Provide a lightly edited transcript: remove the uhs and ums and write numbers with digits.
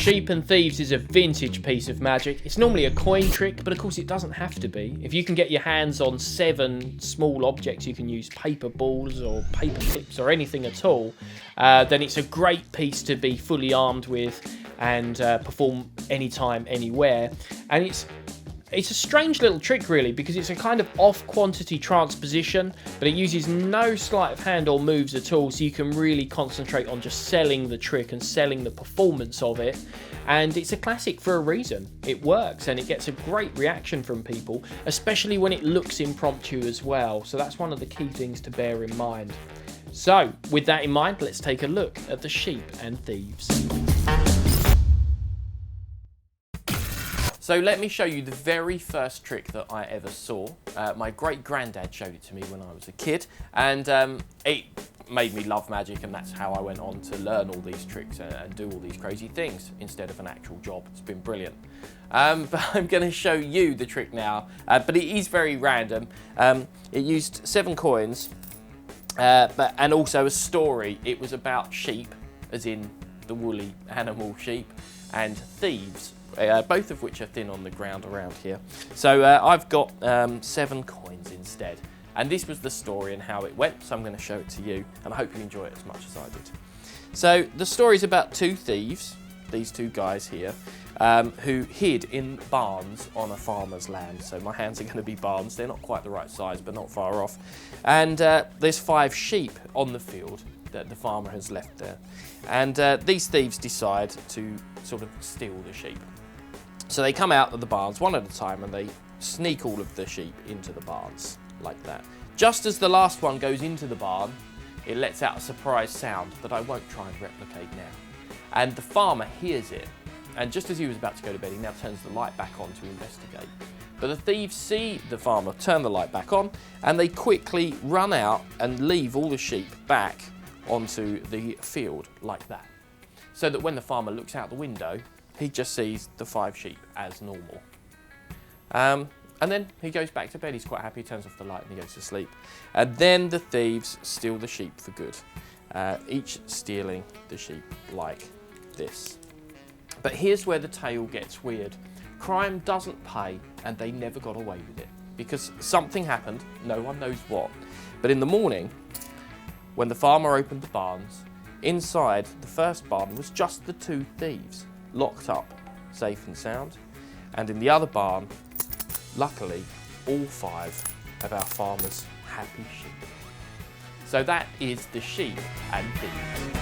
Sheep and Thieves is a vintage piece of magic. It's normally a coin trick, but of course it doesn't have to be. If you can get your hands on 7 small objects, you can use paper balls or paper clips or anything at all, then it's a great piece to be fully armed with and perform anytime, anywhere. And it's a strange little trick, really, because it's a kind of off-quantity transposition, but it uses no sleight of hand or moves at all, so you can really concentrate on just selling the trick and selling the performance of it. And it's a classic for a reason. It works, and it gets a great reaction from people, especially when it looks impromptu as well. So that's one of the key things to bear in mind. So, with that in mind, let's take a look at the Sheep and Thieves. So let me show you the very first trick that I ever saw. My great-granddad showed it to me when I was a kid, and it made me love magic, and that's how I went on to learn all these tricks and do all these crazy things instead of an actual job. It's been brilliant. But I'm going to show you the trick now, but it is very random. It used 7 coins, and also a story. It was about sheep, as in the woolly animal sheep, and thieves. Both of which are thin on the ground around here. So I've got 7 coins instead. And this was the story and how it went, so I'm going to show it to you, and I hope you enjoy it as much as I did. So the story is about 2 thieves, these 2 guys here, who hid in barns on a farmer's land. So my hands are going to be barns. They're not quite the right size, but not far off. And there's 5 sheep on the field that the farmer has left there. And these thieves decide to sort of steal the sheep. So they come out of the barns one at a time and they sneak all of the sheep into the barns, like that. Just as the last one goes into the barn, it lets out a surprise sound that I won't try and replicate now. And the farmer hears it, and just as he was about to go to bed, he now turns the light back on to investigate. But the thieves see the farmer turn the light back on, and they quickly run out and leave all the sheep back onto the field, like that. So that when the farmer looks out the window, he just sees the 5 sheep as normal. And then he goes back to bed. He's quite happy, turns off the light and he goes to sleep. And then the thieves steal the sheep for good, each stealing the sheep like this. But here's where the tale gets weird. Crime doesn't pay, and they never got away with it, because something happened, no one knows what. But in the morning, when the farmer opened the barns, inside the first barn was just the 2 thieves, locked up, safe and sound. And in the other barn, luckily, all 5 of our farmer's happy sheep. So that is the Sheep and Thieves.